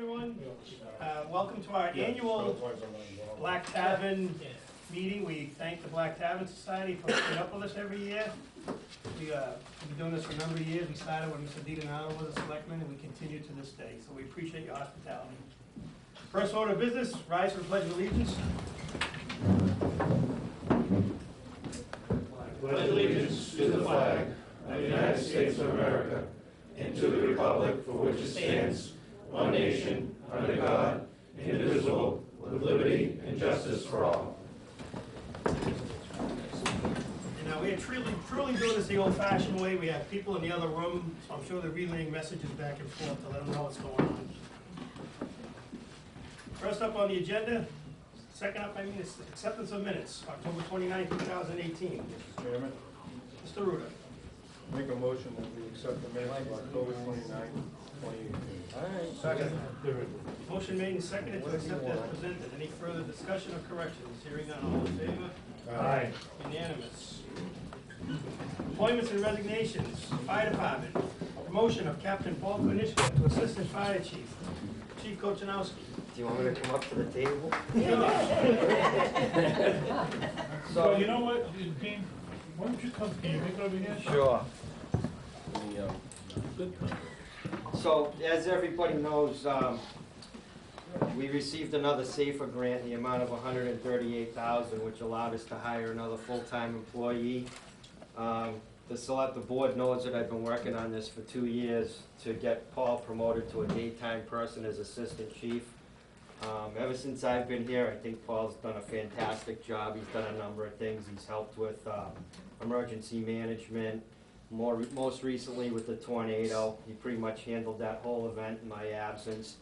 everyone. Welcome to our annual Black Tavern meeting. We thank the Black Tavern Society for putting up with us every year. We've been doing this for a number of years. We started when Mr. DiDonato was a selectman, and we continue to this day. So we appreciate your hospitality. First order of business, rise for the Pledge of Allegiance. Pledge allegiance to the flag of the United States of America and to the republic for which it stands, one nation, under God, indivisible, with liberty and justice for all. And now we are truly doing this the old-fashioned way. We have people in the other room, so I'm sure they're relaying messages back and forth to let them know what's going on. First up on the agenda, second up, is acceptance of minutes, October 29, 2018. Mr. Chairman, Mr. Ruda. make a motion that we accept the minutes of October 29, 2018. All right. Second. Motion made and seconded to accept as presented. Any further discussion or corrections? Hearing none, all in favor? Aye. Unanimous. Appointments and resignations. Fire Department. Promotion of Captain Paul Konishka to Assistant Fire Chief. Chief Kochanowski. Do you want me to come up to the table? So you know what, Dean, why don't you come, can you make it over here? Sure. Good. So, as everybody knows, we received another SAFER grant in the amount of $138,000, which allowed us to hire another full-time employee. The board knows that I've been working on this for 2 years to get Paul promoted to a daytime person as assistant chief. Ever since I've been here, I think Paul's done a fantastic job. He's done a number of things. He's helped with emergency management, most recently with the tornado. He pretty much handled that whole event in my absence.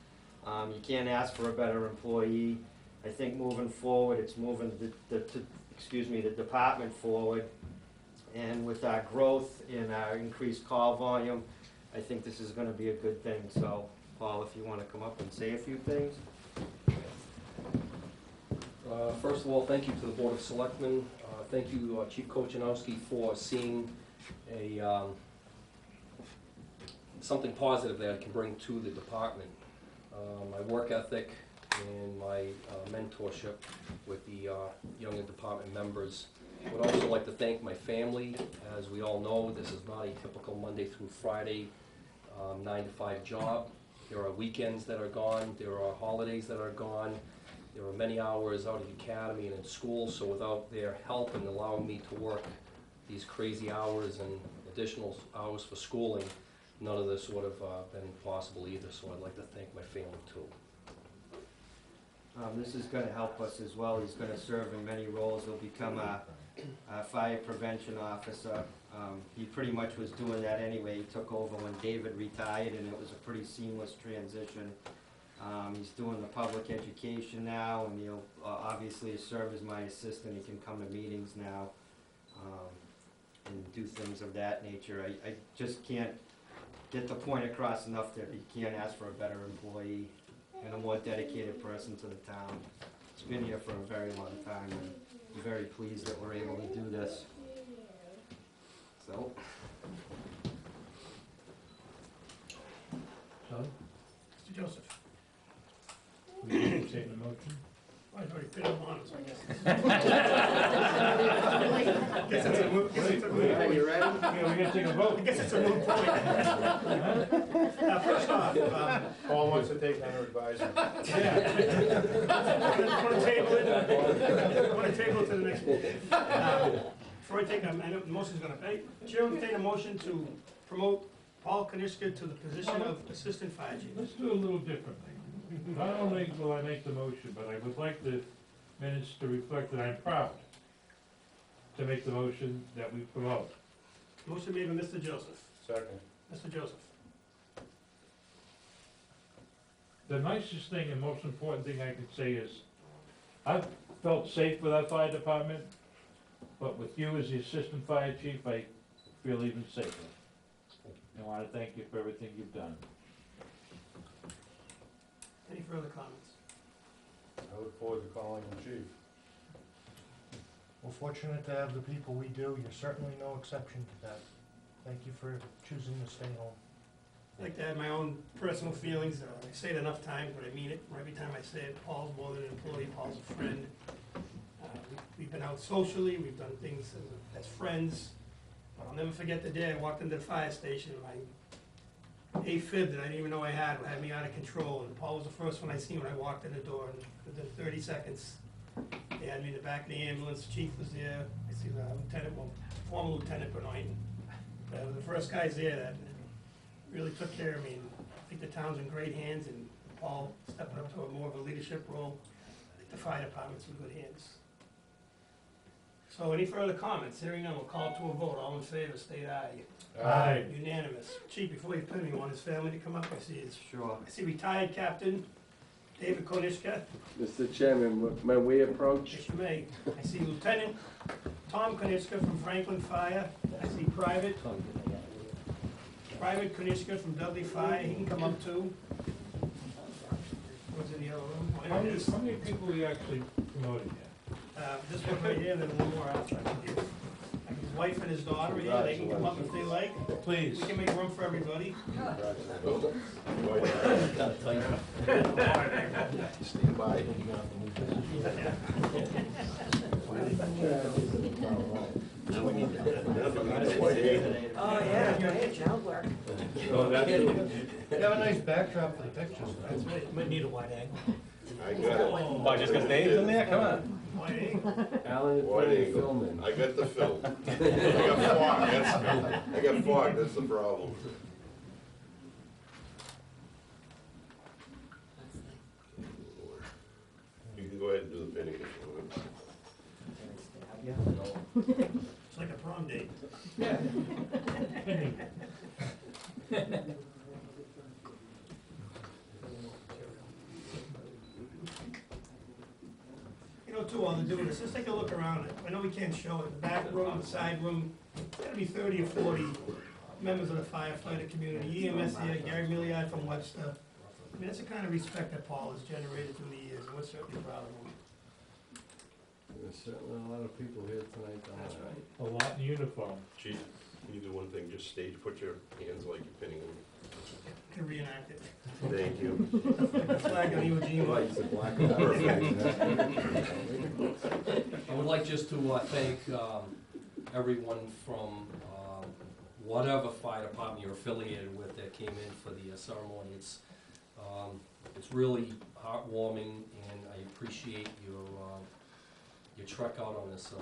You can't ask for a better employee. I think moving forward, it's moving the department forward. And with our growth in our increased call volume, I think this is going to be a good thing. So, Paul, if you want to come up and say a few things. First of all, thank you to the Board of Selectmen. Thank you, Chief Kochanowski, for seeing something positive that I can bring to the department. My work ethic and my mentorship with the younger department members. I would also like to thank my family. As we all know, this is not a typical Monday through Friday 9 to 5 job. There are weekends that are gone. There are holidays that are gone. There are many hours out of the academy and in school, so without their help and allowing me to work these crazy hours and additional hours for schooling, none of this would have been possible either, so I'd like to thank my family too. This is going to help us as well. He's going to serve in many roles. He'll become a fire prevention officer. He pretty much was doing that anyway. He took over when David retired, and it was a pretty seamless transition. He's doing the public education now, and he'll obviously serve as my assistant. He can come to meetings now and do things of that nature. I just can't get the point across enough that you can't ask for a better employee and a more dedicated person to the town. It's been here for a very long time, and I'm very pleased that we're able to do this. So. Mr. Joseph. We didn't take the motion. I already fit him on, so I guess it's a moot point. Are you ready? Yeah, we're gonna take a vote. I guess it's a moot point. First off, Paul wants to take under advisement. want to table it? Want to table it to the next meeting? Before I take, I know the motion's going to pay. Chair will entertain a motion to promote Paul Konishka to the position of Assistant Fire Chief. Let's do a little differently. Not only will I make the motion, but I would like the minutes to reflect that I'm proud to make the motion that we promote. Motion made by Mr. Joseph. Second. Mr. Joseph. The nicest thing and most important thing I could say is I've felt safe with our fire department, but with you as the assistant fire chief, I feel even safer. I want to thank you for everything you've done. Any further comments? I look forward to calling him chief. We're fortunate to have the people we do. You're certainly no exception to that. Thank you for choosing to stay home. I'd like to add my own personal feelings. I say it enough times, but I mean it. Every time I say it, Paul's more than an employee, Paul's a friend. We've been out socially, we've done things as friends. But I'll never forget the day I walked into the fire station, my AFib that I didn't even know I had me out of control. And Paul was the first one I seen when I walked in the door, and within 30 seconds, they had me in the back of the ambulance. Chief was there. I see the former Lieutenant Benoit. The first guys there that really took care of me. And I think the town's in great hands, and Paul stepping up to a more of a leadership role. I think the fire department's in good hands. So any further comments? Hearing none, we'll call to a vote. All in favor, state aye. Aye. Unanimous. Chief, before you put me, want his family to come up? Sure. I see retired Captain David Konishka. Mr. Chairman, may we approach? Yes, you may. I see Lieutenant Tom Konishka from Franklin Fire. I see Private Konishka from Dudley Fire. He can come up too. What's in the other room? Oh, How there it is. many people we actually promoted yet? This one right here, and then one more after I can give. His wife and his daughter here, they can come up if they like. Please. We can make room for everybody. Stand by. Oh, yeah, now work. Oh, that's it. You have a nice backdrop for the pictures. That's right. Might need a wide angle. I got it. Oh, just because Dave's in there? Come on. Alan, Wide angle. filming. I got the film. I got fog, that's the problem. You can go ahead and do the pinning if you want. It's like a prom date. You know, too, while they're doing this, let's take a look around it. I know we can't show it. The back room, the side room, it's gotta be 30 or 40 members of the firefighter community. EMS here, Gary Milliard from Webster. I mean, that's the kind of respect that Paul has generated through the years, and we're certainly proud of him. There's certainly a lot of people here tonight. That's right. A lot in uniform. Chief, can you do one thing, just stage, put your hands like you're pinning them. Can reenact it. Thank you. The flag on Iwo Jima. It's a black and white. I would like just to thank everyone from whatever fire department you're affiliated with that came in for the ceremony. It's really heartwarming, and I appreciate your trek out on this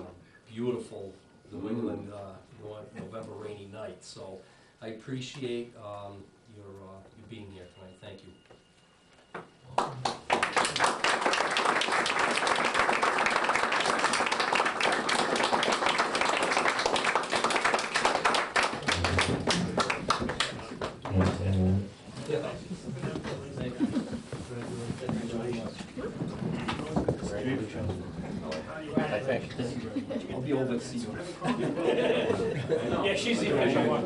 beautiful New England November rainy night. So I appreciate your being here tonight. Thank you. I think. I'll be over to see you. Yeah, she's the official one.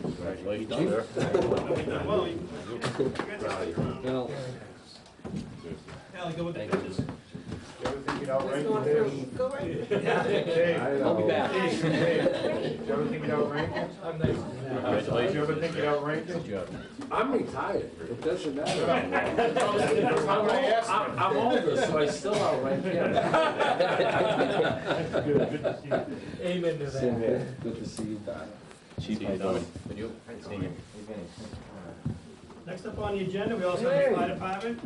Congratulations, sir. Well, you Now, Ally, go with the pictures. You ever think you'd outrank Go Dave? go right. Dave, I I'll be know. back. Dave, you ever think you'd outrank him? Congratulations. You ever think you'd outrank him? Good job. I'm retired. It doesn't matter. I'm older, so I still outrank him. Good to see you. Amen to Same here. Good to see you back. Chief, how you doing? Good, you? Seeing you. Next up on the agenda, we also have the fire department.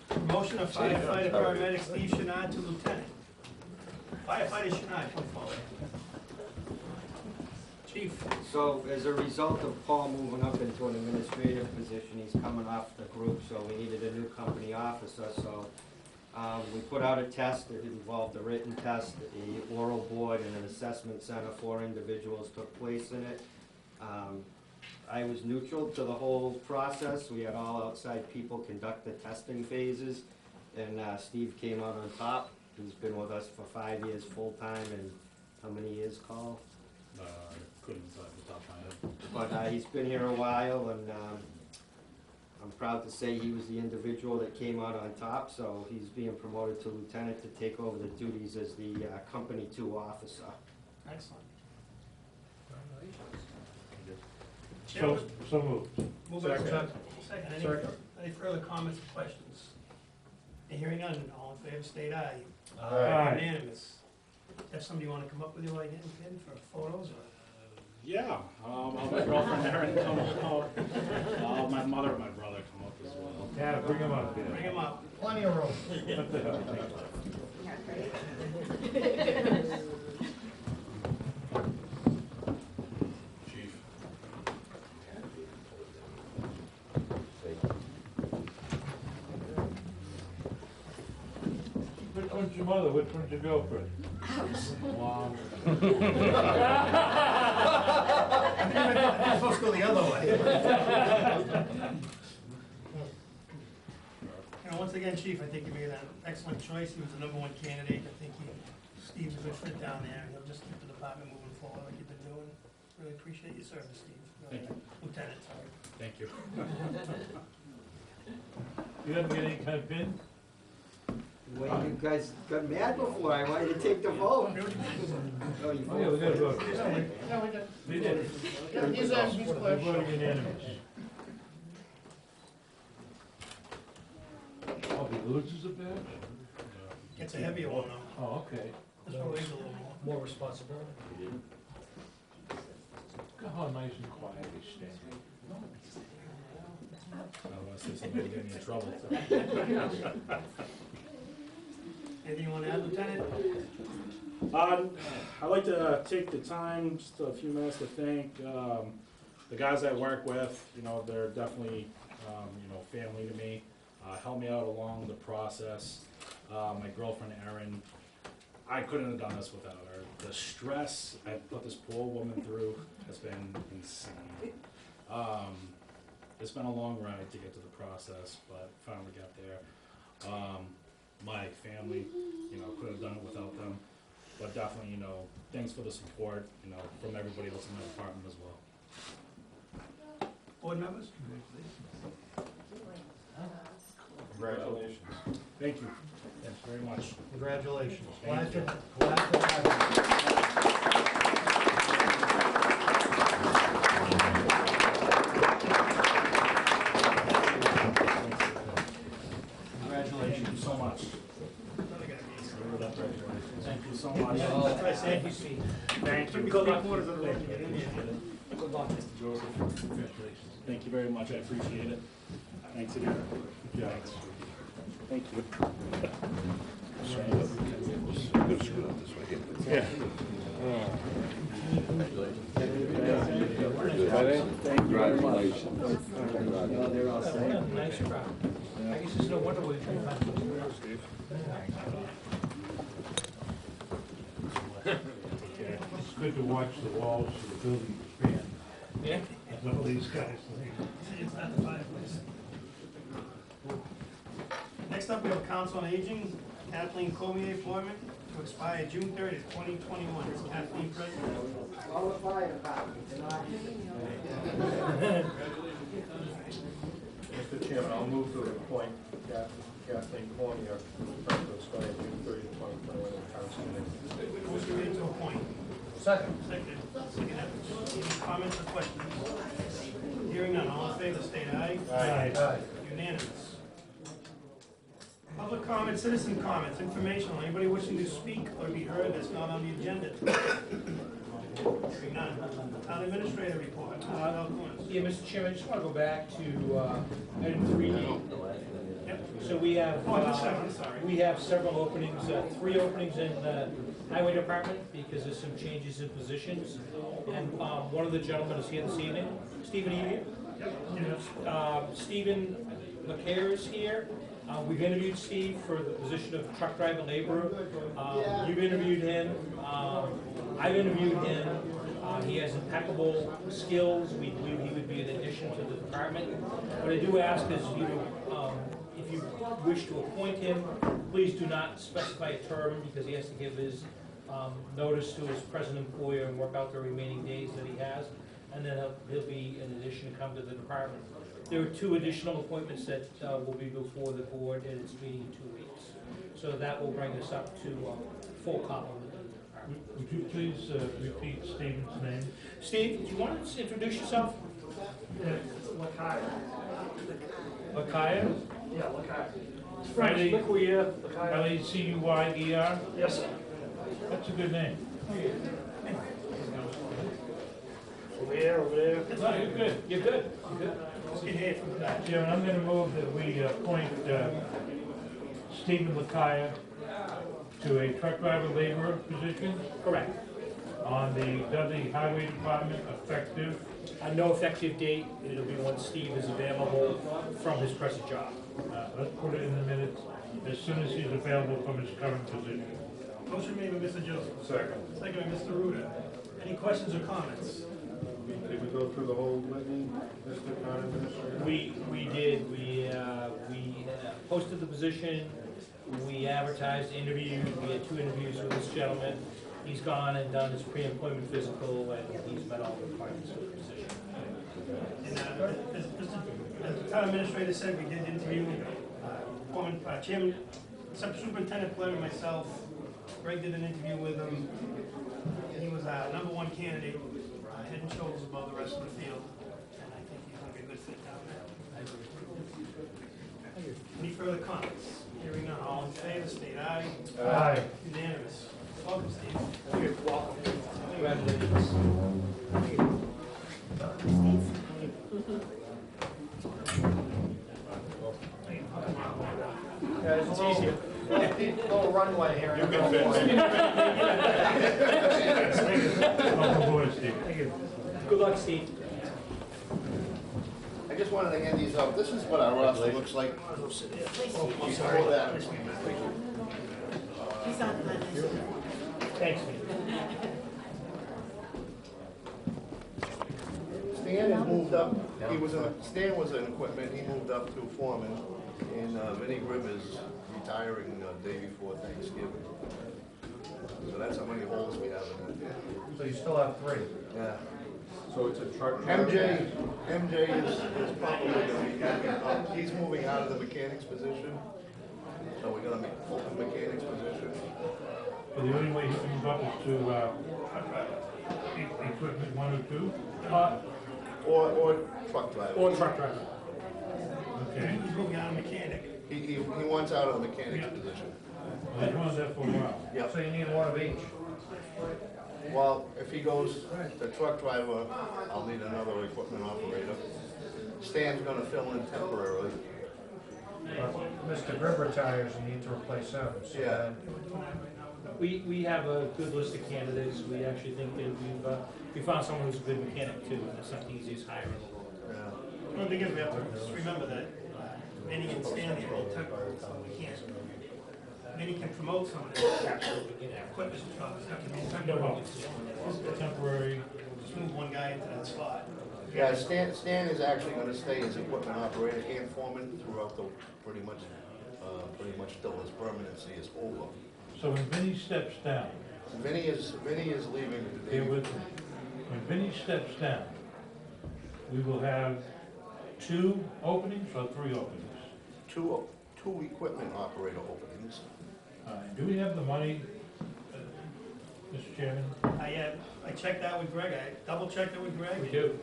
Promotion of firefighter paramedic Steve Chenard to lieutenant. Firefighter Chenard, come forward. Chief. So as a result of Paul moving up into an administrative position, he's coming off the group, so we needed a new company officer, so we put out a test. It involved a written test, a oral board, and an assessment center. 4 individuals took place in it. I was neutral to the whole process. We had all outside people conduct the testing phases, and Steve came out on top. He's been with us for 5 years full-time, and how many years, Carl? Couldn't decide the top line. But he's been here a while, and I'm proud to say he was the individual that came out on top, so he's being promoted to lieutenant to take over the duties as the Company 2 officer. Excellent. So moved. Move it. Second. Second. Second. Any further comments or questions? Hearing none, all in favor, state aye. Aye. Unanimous. Have somebody wanna come up with you while you're getting pinned for photos or? Yeah, I'll have my girlfriend Erin come out. My mother and my brother come up as well. Yeah, bring him up, yeah. Bring them up. Plenty of room. What the hell? Chief. Which one's your mother, which one's your girlfriend? Mom. You're supposed to go the other way. You know, once again, Chief, I think you made an excellent choice. He was the #1 candidate. I think Steve's a good fit down there. He'll just keep the department moving forward like you've been doing. Really appreciate your service, Steve. Thank you. Lieutenant, sorry. Thank you. You haven't got any kind of pin? Well, you guys got mad before, I wanted to take the vote. Oh, you Oh, yeah, we gotta vote. We did. He's asked, he's We voted unanimous. Oh, he loses a badge? Gets a heavier one though. Oh, okay. This one weighs a little more. More responsibility. Look how nice and quiet he's standing. I don't want to say something to get me in trouble. Anything you wanna add, Lieutenant? I'd like to take the time, just a few minutes to thank the guys I work with. You know, they're definitely, family to me. Helped me out along the process. My girlfriend Erin, I couldn't have done this without her. The stress I put this poor woman through has been insane. It's been a long ride to get to the process, but finally got there. My family, couldn't have done it without them. But definitely, thanks for the support, from everybody else in my department as well. Board members? Congratulations. Thank you. Thanks very much. Congratulations. Thank you. Glad to have you. Congratulations so much. Thank you so much. Thank you, Steve. Thank you. Good luck. Good luck. Mr. Joseph. Congratulations. Thank you very much. I appreciate it. Thanks again. Thanks. Thank you. Yeah. Thank you very much. Nice crowd. I guess it's no wonder we can find It's good to watch the walls of the building expand. Yeah. That's all these guys think. It's not the fireplace. Next up, we have Council on Aging, Kathleen Cormier appointment to expire June 30th, 2021. Is Kathleen present? All the fire department tonight. Mr. Chairman, I'll move to appoint Kathleen Cormier to expire June 30th, 2021 in council meeting. Motion made to appoint. Second. Second. Any comments or questions? Hearing none, all in favor, state aye. Aye. Unanimous. Public comment, citizen comments, informational, anybody wishing to speak or be heard that's not on the agenda? Hearing none. Town administrator report. Yeah, Mr. Chairman, I just want to go back to item 3D. Yep. So we have, Oh, just a second, sorry. we have several openings, 3 openings in the highway department because there's some changes in positions. And one of the gentlemen is here this evening. Stephen, are you here? Stephen McCare is here. We've interviewed Steve for the position of truck driver laborer. You've interviewed him. I've interviewed him. He has impeccable skills. We believe he would be an addition to the department. What I do ask is, if you wish to appoint him, please do not specify a term because he has to give his notice to his present employer and work out the remaining days that he has. And then he'll be an addition to come to the department. There are 2 additional appointments that will be before the board at its meeting in 2 weeks. So that will bring us up to full complement of the department. Would you please repeat Stephen's name? Steve, do you want to introduce yourself? Lakaya. Lakaya? Yeah, Lakaya. L-E-C-U-Y-E-R? Yes, sir. That's a good name. Over here, over there. No, you're good. You're good. You're good. Just get here from the back. Chairman, I'm gonna move that we appoint Stephen Lakaya to a truck driver laborer position Correct. on the Dudley Highway Department effective. No effective date. It'll be when Steve is available from his present job. Let's put it in the minutes as soon as he's available from his current position. Motion made by Mr. Joseph. Second. Second by Mr. Ruda. Any questions or comments? Did we go through the whole litany, Mr. Town Administrator? We did. We posted the position. We advertised, interviewed. We had 2 interviews with this gentleman. He's gone and done his pre-employment physical, and he's met all the requirements for the position. And as the town administrator said, we did interview Chairman, Superintendent Blair and myself. Greg did an interview with him. He was our #1 candidate, head and shoulders above the rest of the field. And I think he's gonna be a good fit down there. Any further comments? Hearing none, all in favor, state aye. Aye. Unanimous. Welcome, Steve. Welcome. Congratulations. Yeah, it's easier. Little runway here. You can fit. Welcome aboard, Steve. Good luck, Steve. I just wanted to hand these out. This is what our roster looks like. Before that. He's on my list. Thanks, Steve. Stan has moved up. Stan was in equipment. He moved up to foreman. And Vinnie Grimm is retiring day before Thanksgiving. So that's how many holes we have in it. So you still have 3? Yeah. So it's a truck driver? MJ is probably going to be moving up. He's moving out of the mechanics position. So we're going to be full mechanics position. Well, the only way he can move up is to equipment 1 or 2? Or truck driver. Or truck driver. Okay. He's moving out of mechanic. He wants out of the mechanics position. Well, he's wanted that for a while. Yeah. So you need 1 of each? Well, if he goes to truck driver, I'll need another equipment operator. Stan's gonna fill in temporarily. Mr. Grimm retires, you need to replace him. So Yeah. We have a good list of candidates. We actually think that we found someone who's a good mechanic too, and it's not the easiest hire in the world. Yeah. One thing is, we have to just remember that Vinnie and Stanley are both temporary, so we can't. Vinnie can promote someone to equipment jobs. That can be temporary. Temporary. Just move one guy into that spot. Yeah, Stan is actually gonna stay as equipment operator and foreman throughout the, pretty much till his permanency is over. So when Vinnie steps down, Vinnie is leaving. bear with me. When Vinnie steps down, we will have 2 openings or 3 openings? Two equipment operator openings. Do we have the money, Mr. Chairman? I checked that with Greg, I double checked it with Greg. We do.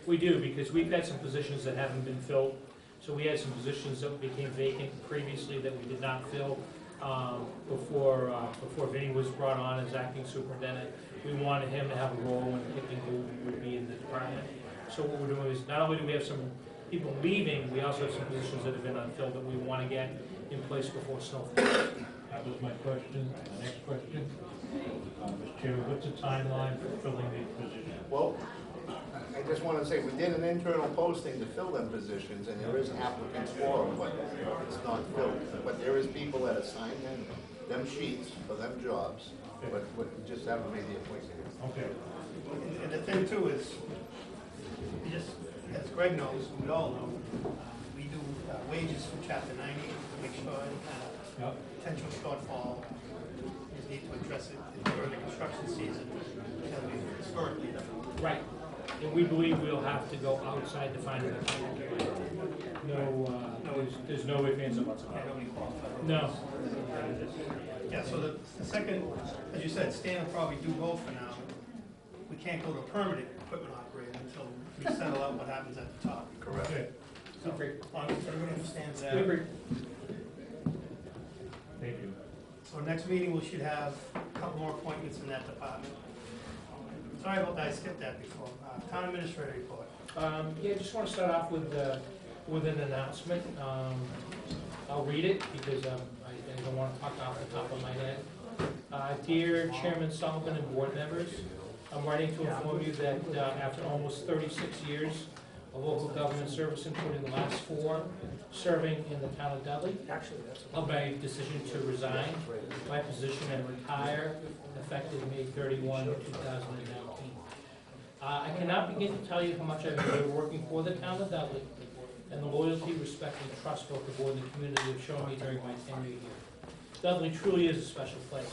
We do, because we've had some positions that haven't been filled. So we had some positions that became vacant previously that we did not fill before Vinnie was brought on as acting superintendent. We wanted him to have a role in picking who would be in the department. So what we're doing is, not only do we have some people leaving, we also have some positions that have been unfilled that we want to get in place before snow falls. That was my question. The next question. Mr. Chairman, what's the timeline for filling these positions? Well, I just wanna say, we did an internal posting to fill them positions, and there is applicants for them, but it's not filled. But there is people that assign them sheets for them jobs, but we just haven't made the appointment. Okay. And the thing too is, we just, as Greg knows, we all know, we do wages for chapter 90 to make sure any kind of Yep. potential shortfall, we just need to address it during the construction season, because we historically done. Right. And we believe we'll have to go outside to find a mechanic. No there's no ifs, ands, or buts Yeah, about it. nobody qualified. No. Yeah, so the second, as you said, Stan will probably do both for now. We can't go to permanent equipment operator until we settle out what happens at the top. Correct. So, as long as everybody understands that. Agree. Thank you. So next meeting, we should have a couple more appointments in that department. Sorry about that, I skipped that before. Town administrator report. Yeah, just want to start off with an announcement. I'll read it because I don't want to talk off the top of my head. Dear Chairman Sullivan and board members, I'm writing to inform you that after almost 36 years of local government service, including the last 4 serving in the town of Dudley, of my decision to resign my position and retire effective May 31, 2019. I cannot begin to tell you how much I've enjoyed working for the town of Dudley and the loyalty, respect, and trust both the board and the community have shown me during my tenure here. Dudley truly is a special place,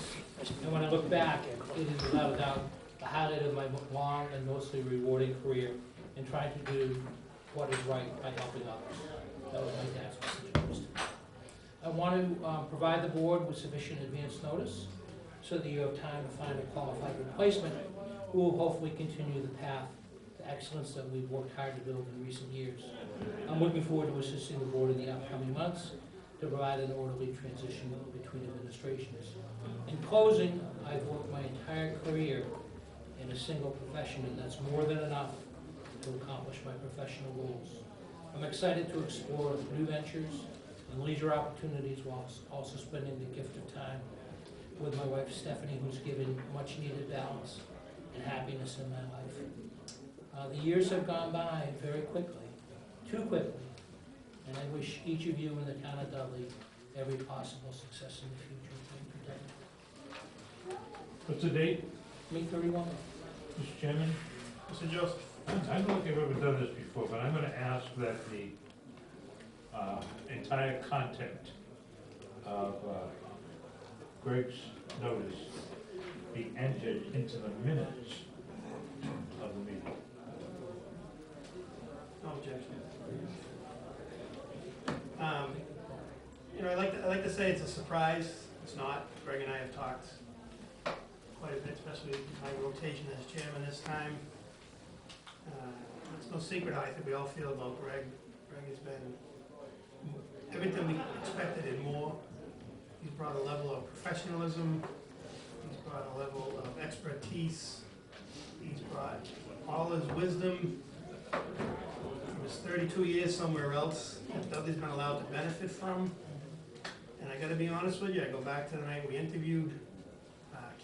and when I look back, it is without a doubt the highlight of my long and mostly rewarding career in trying to do what is right by helping others. That was my dad's message. I want to provide the board with sufficient advance notice so that you have time to find a qualified replacement who will hopefully continue the path to excellence that we've worked hard to build in recent years. I'm looking forward to assisting the board in the upcoming months to provide an orderly transition between administrations. In closing, I've worked my entire career in a single profession, and that's more than enough to accomplish my professional goals. I'm excited to explore new ventures and leisure opportunities while also spending the gift of time with my wife Stephanie, who's given much needed balance and happiness in my life. The years have gone by very quickly, too quickly, and I wish each of you in the town of Dudley every possible success in the future. Thank you, Dudley. What's the date, May 31. Mr. Chairman? Mr. Joseph? I don't think I've ever done this before, but I'm gonna ask that the entire content of Greg's notice be entered into the minutes of the meeting. No objection. You know, I like to say it's a surprise. It's not. Greg and I have talked quite a bit, especially my rotation as chairman this time. It's no secret how I think we all feel about Greg. Greg has been everything we expected and more. He's brought a level of professionalism. He's brought a level of expertise. He's brought all his wisdom from his 32 years somewhere else that Dudley's been allowed to benefit from. And I gotta be honest with you, I go back to the night we interviewed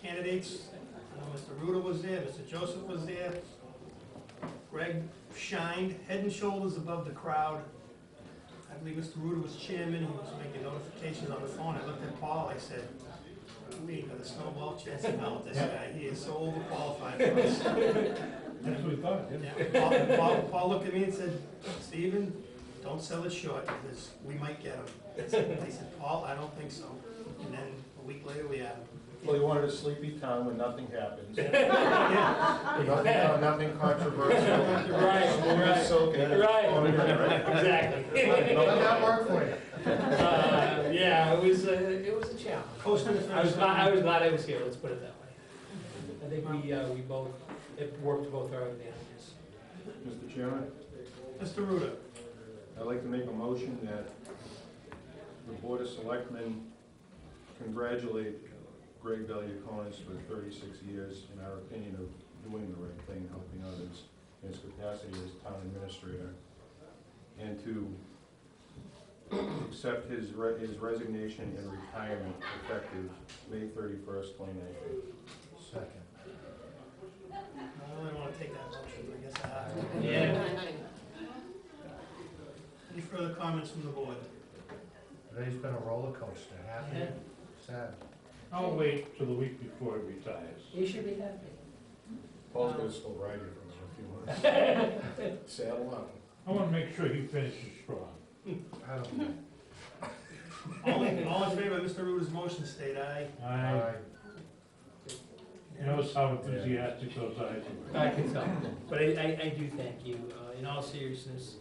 candidates. I know Mr. Ruda was there, Mr. Joseph was there. Greg shined head and shoulders above the crowd. I believe Mr. Ruda was chairman, he was making notifications on the phone. I looked at Paul, I said, we ain't got a snowball chance in hell with this guy. He is so overqualified for us. That's what we thought, Yeah, Paul looked at me and said, Stephen, don't sell it short, because we might get him. I said, Paul, I don't think so. And then a week later, we had him. Well, he wanted a sleepy town when nothing happens. Yeah. Nothing controversial. Right, exactly. How'd that work for you? Yeah, it was a challenge. Coasting the I was finish line. glad I was here, let's put it that way. I think we both, it worked to both our advantages. Mr. Chairman, Mr. Ruda. I'd like to make a motion that the Board of Selectmen congratulate Greg Valiakonis for 36 years, in our opinion, of doing the right thing, helping others in his capacity as town administrator, and to accept his resignation and retirement effective May 31st, 2019. Second. I don't really want to take that motion, but I guess I have to. Yeah. Any further comments from the board? Today's been a roller coaster, happy, sad. I'll wait till the week before he retires. You should be happy. Paul's gonna still ride you for another few months. Saddle up. I wanna make sure he finishes strong. I don't know. All in favor of Mr. Ruda's motion, state aye. He knows how enthusiastic those eyes were. I can tell, but I do thank you. In all seriousness,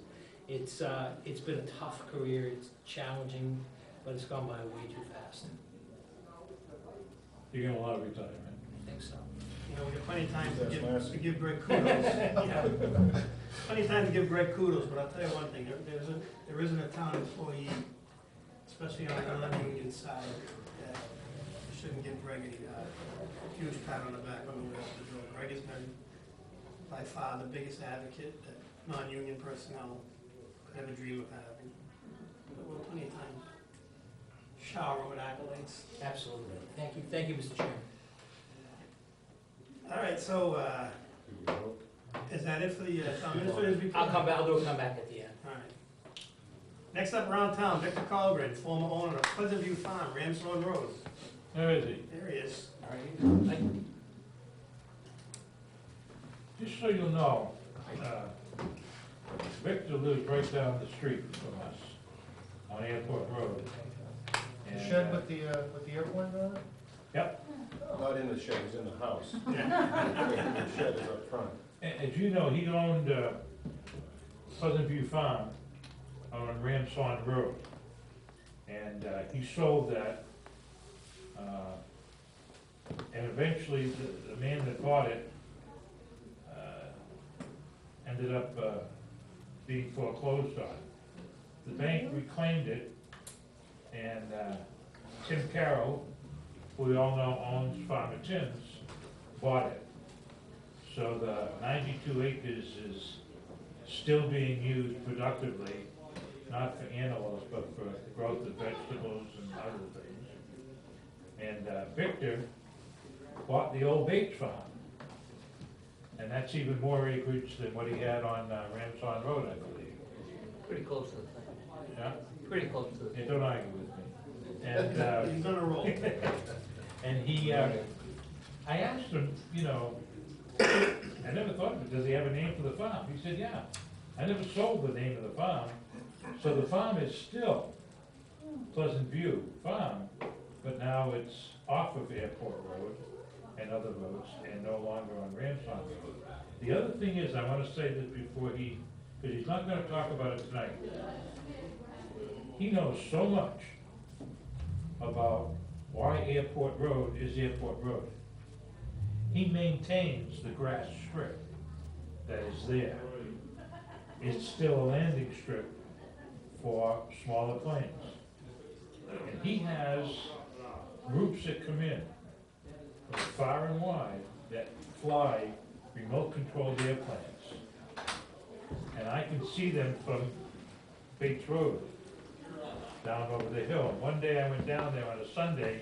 It's been a tough career, it's challenging, but it's gone by way too fast. You're gonna want to retire, right? I think so. You know, we got plenty of time That's nice. to give Greg kudos. Yeah. Plenty of time to give Greg kudos, but I'll tell you one thing, there isn't a town employee, especially on the non-union side, that shouldn't give Greg a huge pat on the back on the way up the door. Greg has been by far the biggest advocate that non-union personnel could ever dream of having. But we'll plenty of time to shower with accolades. Absolutely. Thank you, Mr. Chairman. All right, so, is that it for the town administrator's report? I'll do a comeback at the end. All right. Next up around town, Victor Colgren, former owner of Pleasant View Farm, Ramshawn Road. There is he. There he is. Just so you know, Victor lives right down the street from us on Airport Road. The And, shed with the airport on it? Yep. Not in the shed, he's in the house. The shed is up front. As you know, he owned Pleasant View Farm on Ramshawn Road. And he sold that. And eventually, the man that bought it ended up being foreclosed on. The bank reclaimed it, and Tim Carroll, who we all know owns Farmer Tim's, bought it. So the 92 acres is still being used productively, not for animals, but for the growth of vegetables and other things. And Victor bought the old Bates farm. And that's even more acreage than what he had on Ramshawn Road, I believe. Pretty close to the thing. Yeah? Pretty close to the Yeah, thing. don't argue with me. And, He's on a roll. and he, I asked him, you know, I never thought of it, does he have a name for the farm? He said, yeah. I never sold the name of the farm. So the farm is still Pleasant View Farm, but now it's off of Airport Road and other roads, and no longer on Ramshawn Road. The other thing is, I want to say this before because he's not going to talk about it tonight. He knows so much about why Airport Road is Airport Road. He maintains the grass strip that is there. It's still a landing strip for smaller planes. And he has groups that come in from far and wide that fly remote-controlled airplanes. And I can see them from Bates Road, down over the hill. And one day I went down there on a Sunday,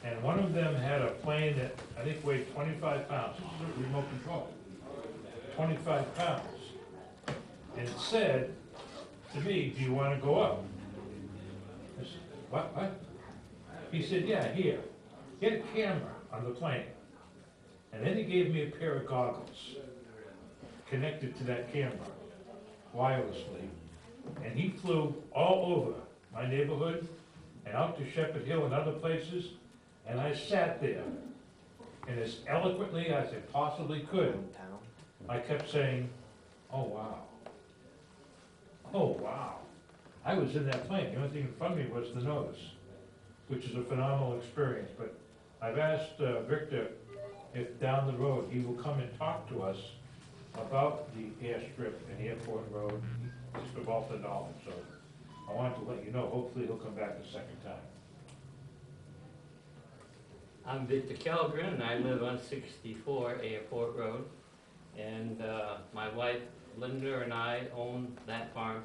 and one of them had a plane that I think weighed 25 pounds. This is remote control. 25 pounds. And it said to me, do you want to go up? I said, what? He said, yeah, here. Get a camera on the plane. And then he gave me a pair of goggles connected to that camera wirelessly. And he flew all over my neighborhood and out to Shepherd Hill and other places. And I sat there, and as eloquently as I possibly could, I kept saying, oh, wow. Oh, wow. I was in that plane. The only thing in front of me was the nose, which is a phenomenal experience. But I've asked Victor if down the road he will come and talk to us about the airstrip and Airport Road, just about the knowledge. So I wanted to let you know, hopefully he'll come back a second time. I'm Victor Kellgren, and I live on 64 Airport Road. And my wife Linda and I own that farm.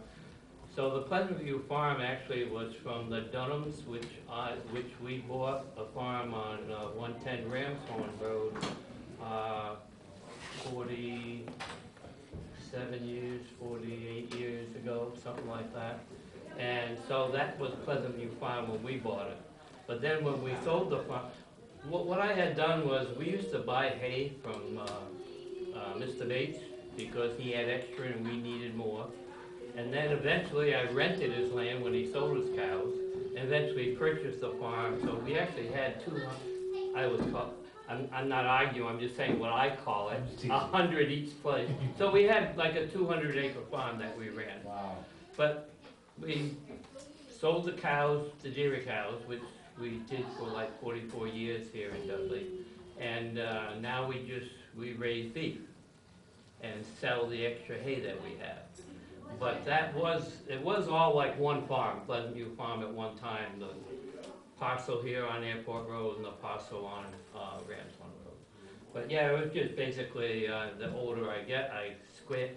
So the Pleasant View Farm actually was from the Dunhams, which we bought a farm on 110 Ramshorn Road 47 years, 48 years ago, something like that. And so that was Pleasant View Farm when we bought it. But then when we sold the farm, what I had done was we used to buy hay from Mr. Bates because he had extra and we needed more. And then eventually I rented his land when he sold his cows, and eventually purchased the farm. So we actually had I'm not arguing, I'm just saying what I call it, 100 each place. So we had like a 200-acre farm that we ran. Wow. But we sold the cows, the dairy cows, which we did for like 44 years here in Dudley. And now we raise beef and sell the extra hay that we have. But it was all like one farm, Pleasant View Farm at one time. The parcel here on Airport Road and the parcel on Ramshawn Road. But yeah, it was just basically, the older I get,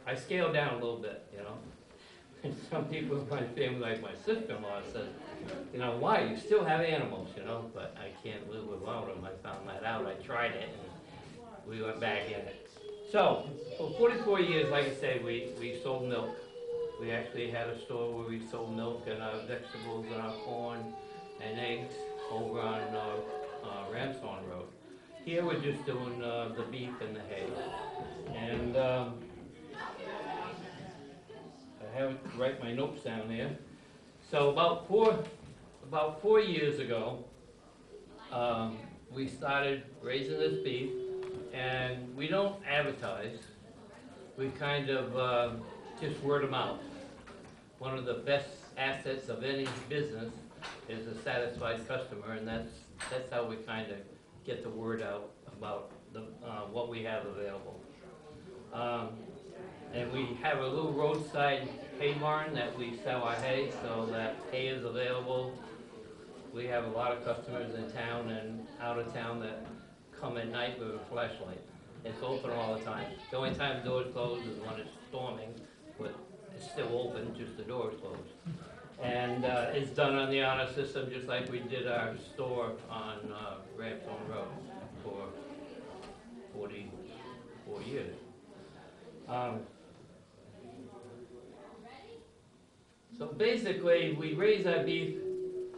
I scale down a little bit, you know? And some people in my family, like my sister-in-law, says, you know, why, you still have animals, you know? But I can't live without them. I found that out. I tried it, and we went back in it. So, for 44 years, like I say, we sold milk. We actually had a store where we sold milk and our vegetables and our corn and eggs over on Ramshawn Road. Here we're just doing the beef and the hay. And I have to write my notes down there. So about four years ago, we started raising this beef, and we don't advertise. We kind of just word of mouth. One of the best assets of any business is a satisfied customer, and that's how we kind of get the word out about what we have available. And we have a little roadside hay barn that we sell our hay, so that hay is available. We have a lot of customers in town and out of town that come at night with a flashlight. It's open all the time. The only time the doors close is when it's storming, but it's still open, just the door is closed. And it's done on the honor system, just like we did our store on Ramshawn Road for 44 years. So basically, we raise our beef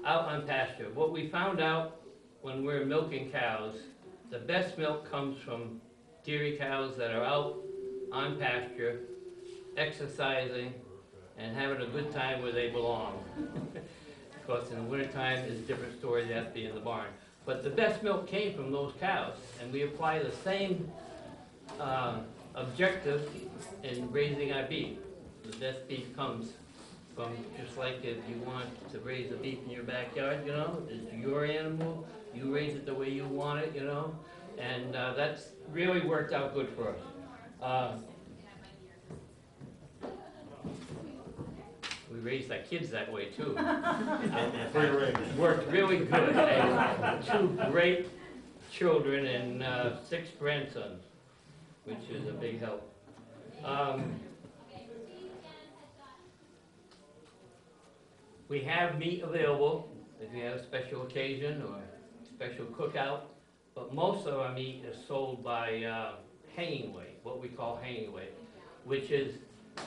out on pasture. What we found out when we're milking cows, the best milk comes from dairy cows that are out on pasture, exercising, and having a good time where they belong. Of course, in the wintertime, it's a different story, they have to be in the barn. But the best milk came from those cows, and we apply the same objective in raising our beef. The best beef comes from, just like if you want to raise a beef in your backyard, you know, it's your animal, you raise it the way you want it, you know, and that's really worked out good for us. We raised our kids that way too. Free range. Worked really good. I have 2 great children and 6 grandsons, which is a big help. We have meat available if you have a special occasion or special cookout, but most of our meat is sold by hanging weight, what we call hanging weight, which is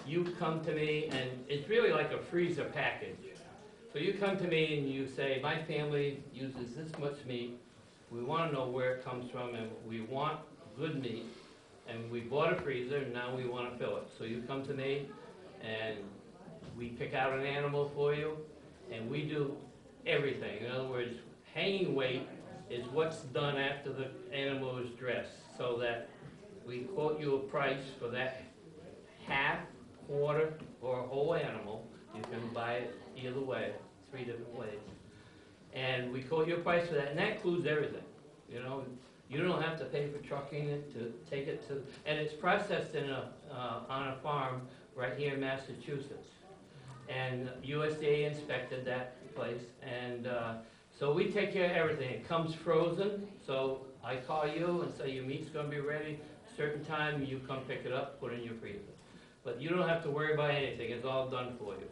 you come to me and it's really like a freezer package. So you come to me and you say, my family uses this much meat, we want to know where it comes from, and we want good meat, and we bought a freezer and now we want to fill it. So you come to me and we pick out an animal for you, and we do everything. In other words, hanging weight is what's done after the animal is dressed, so that we quote you a price for that half, quarter, or a whole animal. You can buy it either way, 3 different ways. And we quote you a price for that, and that includes everything. You know, you don't have to pay for trucking it to take it to, and it's processed in on a farm right here in Massachusetts. And USDA inspected that place, and so we take care of everything. It comes frozen, so I call you and say your meat's gonna be ready, certain time, you come pick it up, put it in your freezer. But you don't have to worry about anything, it's all done for you.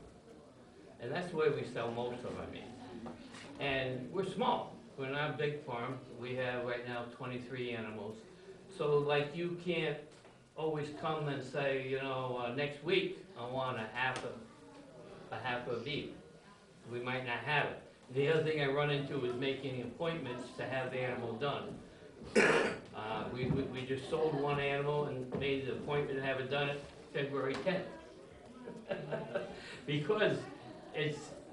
And that's the way we sell most of our meat. And we're small, we're not a big farm. We have right now 23 animals. So like you can't always come and say, you know, next week I want a half of beef. We might not have it. The other thing I run into is making appointments to have the animal done. We just sold one animal and made the appointment to have it done at February 10th. Because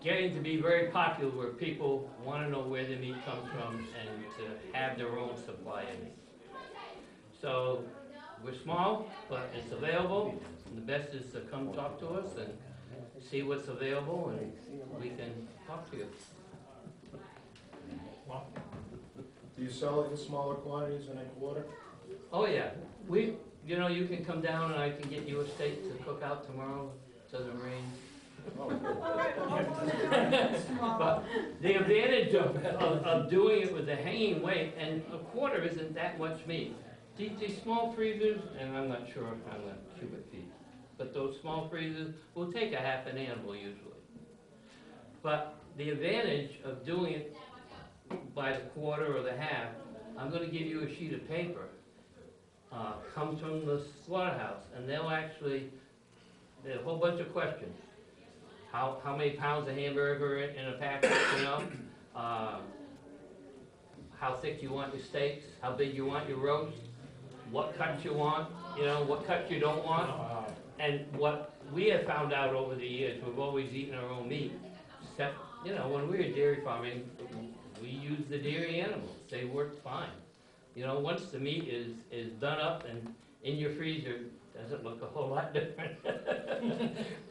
getting to be very popular where people want to know where the meat comes from and to have their own supply of meat. So we're small, but it's available. And the best is to come talk to us and see what's available, and we can talk to you. Do you sell it in smaller quantities than a quarter? Oh, yeah. You can come down and I can get you a steak to cook out tomorrow. It doesn't rain. But the advantage of doing it with the hanging weight, and a quarter isn't that much meat. These small freezers, and I'm not sure on the cubic feet, but those small freezers will take a half an animal usually. But the advantage of doing it by the quarter or the half, I'm gonna give you a sheet of paper. Comes from the slaughterhouse, and there's a whole bunch of questions. How many pounds of hamburger in a package, how thick you want your steaks, how big you want your roast, what cuts you want, what cuts you don't want. And what we have found out over the years, we've always eaten our own meat, except, when we were dairy farming, we used the dairy animals. They worked fine. Once the meat is done up and in your freezer, it doesn't look a whole lot different.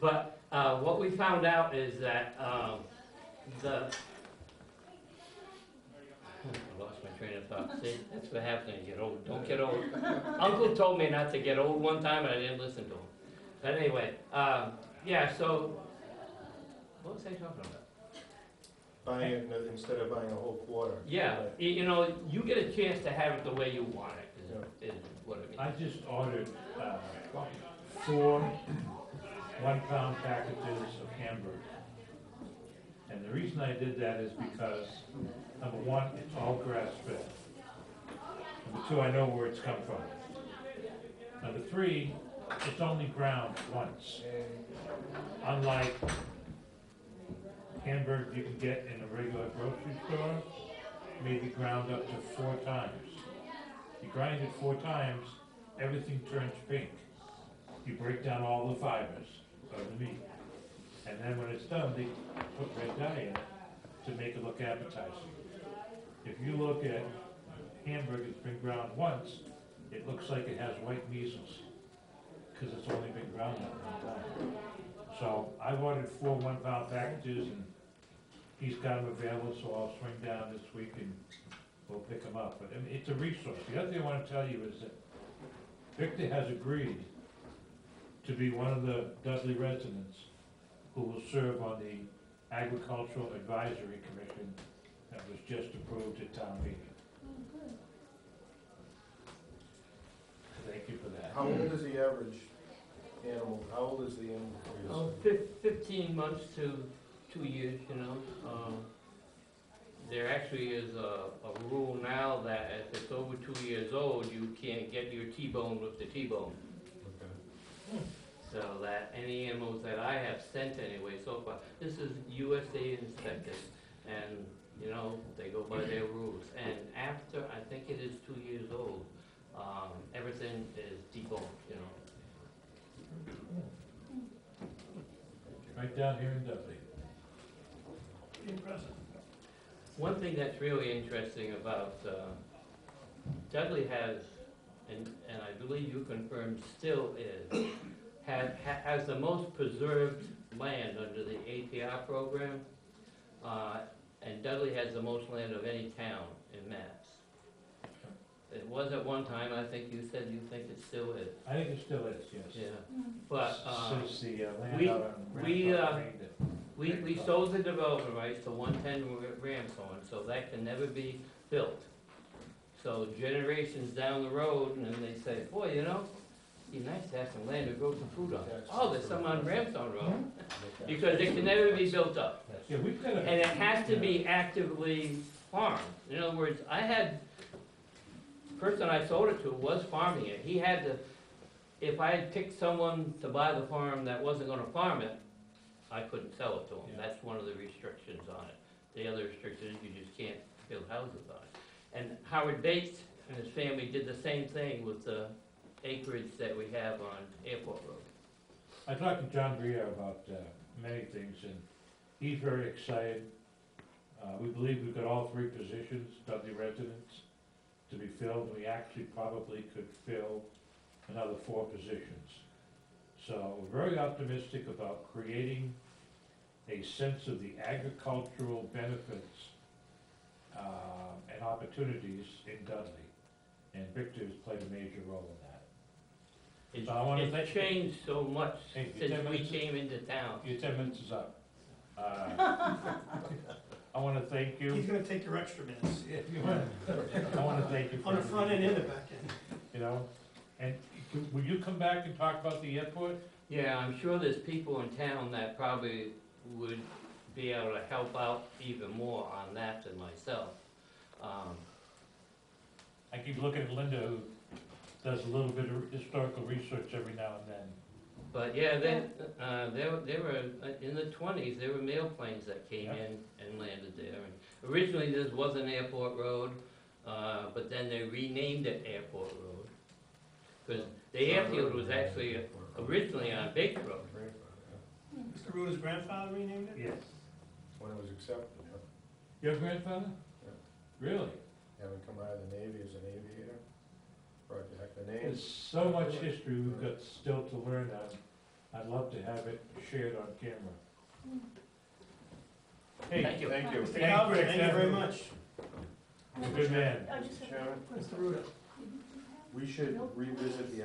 But what we found out is that I lost my train of thought. See, that's what happens when you get old. Don't get old. Uncle told me not to get old one time, and I didn't listen to him. But anyway, so what was I talking about? Buying it instead of buying a whole quarter. Yeah, you get a chance to have it the way you want it, is what it means. I just ordered 4 one-pound packages of hamburger. And the reason I did that is because, number one, it's all grass-fed. Number two, I know where it's come from. Number three, it's only ground once. Unlike hamburger you can get in a regular grocery store, maybe ground up to 4 times. You grind it 4 times, everything turns pink. You break down all the fibers of the meat. And then when it's done, they put red dye in it to make it look appetizing. If you look at hamburger that's been ground once, it looks like it has white measles, because it's only been ground that one time. So I've ordered 4 one-pound packages, and he's got them available, so I'll swing down this week and we'll pick them up. But I mean, it's a resource. The other thing I want to tell you is that Victor has agreed to be one of the Dudley residents who will serve on the Agricultural Advisory Commission that was just approved at town meeting. Thank you for that. How old is the average animal? How old is the animal? 15 months to 2 years, There actually is a rule now that if it's over 2 years old, you can't get your T-bone with the T-bone. Okay. So that any animals that I have sent anyway so far, this is USA inspected, and, they go by their rules. And after, I think it is 2 years old, everything is deboned, Right down here in Dudley. Impressive. One thing that's really interesting about Dudley has, and I believe you confirmed still is, has the most preserved land under the APR program, and Dudley has the most land of any town in Mass. It was at one time, I think you said you think it still is. I think it still is, yes. Yeah, but Since the land we- out on we, Rampart named it. we sold the development rights to 110 Ramshorn, so that can never be built. So generations down the road, and then they say, boy, it'd be nice to have some land to grow some food on. Oh, there's some on Ramshorn Road, because it can never be built up. Yeah, we've got a. And it has to be actively farmed. In other words, person I sold it to was farming it. He had to, if I had picked someone to buy the farm that wasn't gonna farm it, I couldn't sell it to him. Yeah. That's one of the restrictions on it. The other restriction is you just can't build houses on it. And Howard Bates and his family did the same thing with the acreage that we have on Airport Road. I talked to John Greer about many things, and He's very excited. We believe we've got all 3 positions, Dudley residents, to be filled. We actually probably could fill another 4 positions. So we're very optimistic about creating a sense of the agricultural benefits and opportunities in Dudley. And Victor has played a major role in that. So I wanna It's thank- changed so much Hey, your 10 since we minutes- came into town. Your 10 minutes is up. I wanna thank you. He's gonna take your extra minutes, I wanna thank you for. on the front end and the back end. You know, and will you come back and talk about the airport? Yeah, I'm sure there's people in town that probably would be able to help out even more on that than myself. I keep looking at Linda, who does a little bit of historical research every now and then. But yeah, they were, in the 20s, there were mail planes that came Yeah. in and landed there. And originally, this was an airport road, but then they renamed it Airport Road. Because the airfield was actually originally on Baker Road. Mr. Ruda's grandfather renamed it? Yes. When it was accepted, Your grandfather? Yeah. Really? having come out of the Navy as an aviator, brought back the name. There's so much history we've got still to learn on. I'd love to have it shared on camera. Hey, Thank you. Thank you. Mr. Calvert, thank you very much. you're a good man. Mr. Chairman, Mr. Ruda. we should revisit the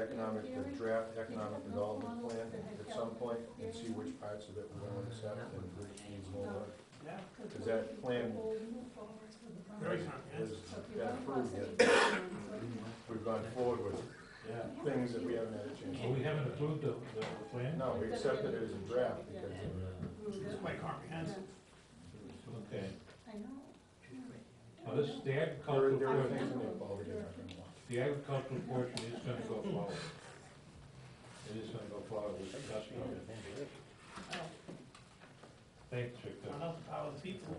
draft economic development plan at some point and see which parts of it we're going to accept and which needs more work. Yeah, Because that plan very has comprehensive. been approved yet. We've gone forward with Yeah. things that we haven't had a chance Well, we to. haven't approved the plan? No, we accepted it as a draft because of It's quite comprehensive. Okay. I know. Well, this, the there agricultural are portion, things in there, Paul, that you're not gonna want. the agricultural portion is gonna go forward. It is gonna go forward, we discussed it. Thanks, Victor. Not out the power of the people.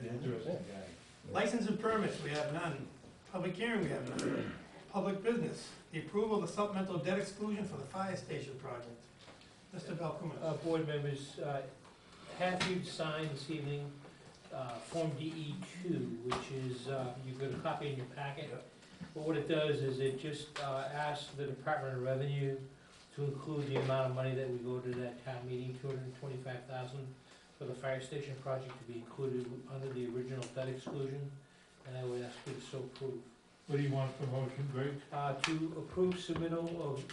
Interesting guy. License and permits, we have none. Public hearing, we have none. Public business, the approval of the supplemental debt exclusion for the fire station project. Mr. Belkumas. Board members, have you signed this evening Form DE2, which is, you've got a copy in your packet. But what it does is it just asks the Department of Revenue to include the amount of money that we go to that town meeting, $225,000 for the fire station project to be included under the original debt exclusion, and I would ask you to so approve. What do you want for motion, Greg? To approve submittal of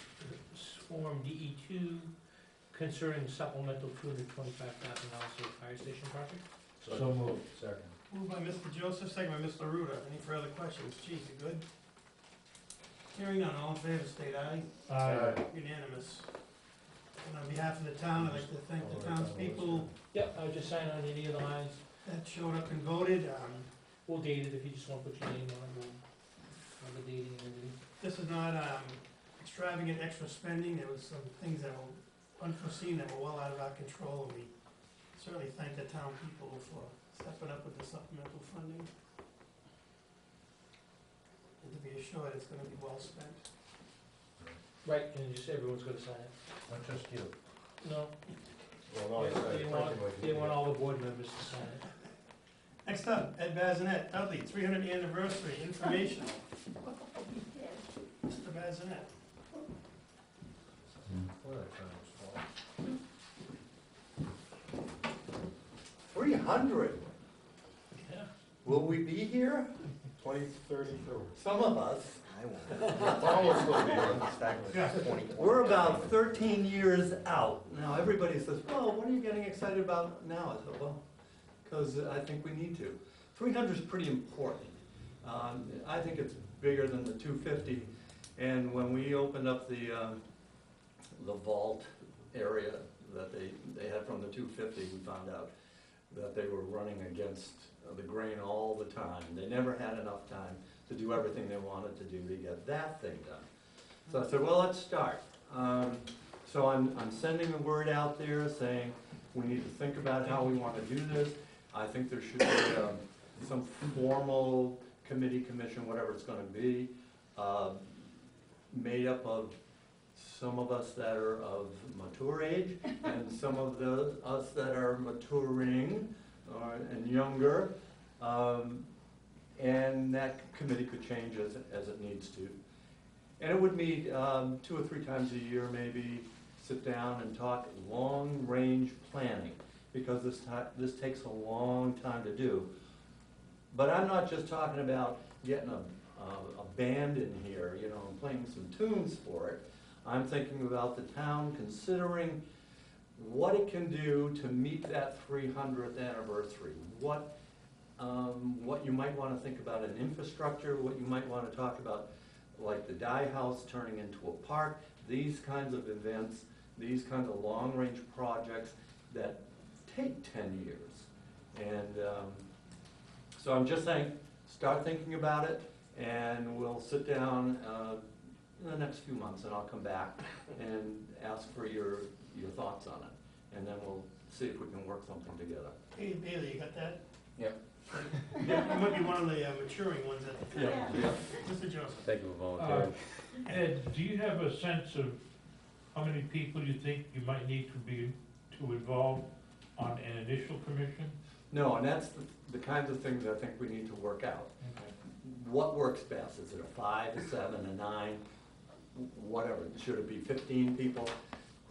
Form DE2 concerning supplemental $225,000 for the fire station project. So moved. Second. Moved by Mr. Joseph, second by Mr. Ruda. Any further questions? Chief, you good? Hearing none, all in favor, state aye. Unanimous. And on behalf of the town, I'd like to thank the townspeople Yep, I would just sign on any of the lines. that showed up and voted. We'll date it if you just want to put your name on it, we'll have the dating and everything. This is not extravagant extra spending. There was some things that were unforeseen that were well out of our control, and we certainly thank the town people for stepping up with the supplemental funding. And to be assured, it's gonna be well spent. Right, and just everyone's gonna sign it. Not just you. No, Well, no, I said, they want, frankly, like they want all the board members to sign it. Next up, Ed Bazinet, Dudley, 300th anniversary, informational. Mr. Bazinet. Well, that sounds fun. 300. Yeah. Will we be here? 2032. Some of us. Almost will be. We're about 13 years out. Now, everybody says, well, what are you getting excited about now? I said, well, because I think we need to. 300 is pretty important. I think it's bigger than the 250. And when we opened up the vault area that they had from the 250, we found out that they were running against the grain all the time. They never had enough time to do everything they wanted to do to get that thing done. So I said, well, let's start. So I'm sending the word out there saying we need to think about how we want to do this. I think there should be some formal committee, commission, whatever it's going to be, made up of some of us that are of mature age, and some of us that are maturing and younger. And that committee could change as it needs to. And it would meet 2 or 3 times a year, maybe, sit down and talk long-range planning, because this takes a long time to do. But I'm not just talking about getting a band in here, you know, and playing some tunes for it. I'm thinking about the town considering what it can do to meet that 300th anniversary. What you might want to think about in infrastructure, what you might want to talk about, like the Dye House turning into a park, these kinds of events, these kinds of long-range projects that take 10 years. And so I'm just saying, start thinking about it, and we'll sit down in the next few months, and I'll come back and ask for your thoughts on it. And then we'll see if we can work something together. Hey, Bailey, you got that? Yep. You might be one of the maturing ones at the time. Yeah. Mr. Joseph. Thank you for volunteering. Ed, do you have a sense of how many people you think you might need to involve on an initial commission? No, and that's the kinds of things I think we need to work out. Okay. What works best? Is it a 5, a 7, a 9, whatever? Should it be 15 people?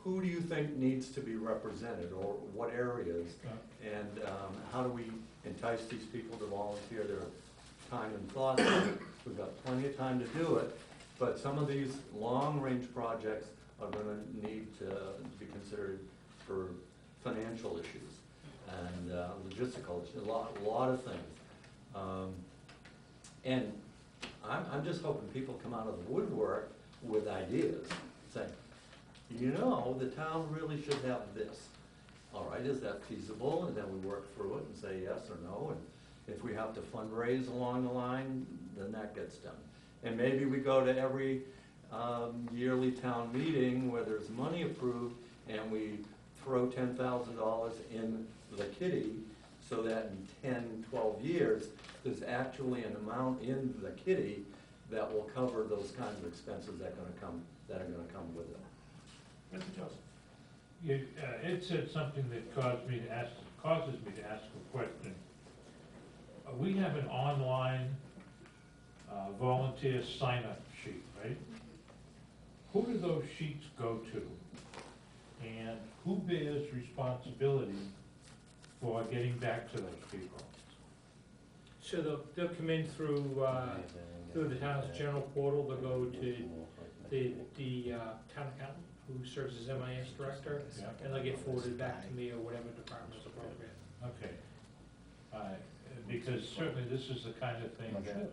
Who do you think needs to be represented, or what areas? And how do we entice these people to volunteer their time and thoughts? We've got plenty of time to do it, but some of these long-range projects are gonna need to be considered for financial issues and logistical, a lot of things. And I'm just hoping people come out of the woodwork with ideas, saying, you know, the town really should have this. All right, is that feasible? And then we work through it and say yes or no. And if we have to fundraise along the line, then that gets done. And maybe we go to every yearly town meeting where there's money approved, and we throw $10,000 in the kitty, so that in 10, 12 years, there's actually an amount in the kitty that will cover those kinds of expenses that are gonna come with it. Mr. Joseph. Ed said something that causes me to ask a question. We have an online volunteer sign-up sheet, right? Who do those sheets go to? And who bears responsibility for getting back to those people? So they'll come in through the town's general portal. They'll go to the town accountant, who serves as MIS director, Yeah. and they'll get forwarded back to me or whatever department is appropriate. Okay. Because certainly this is the kind of thing that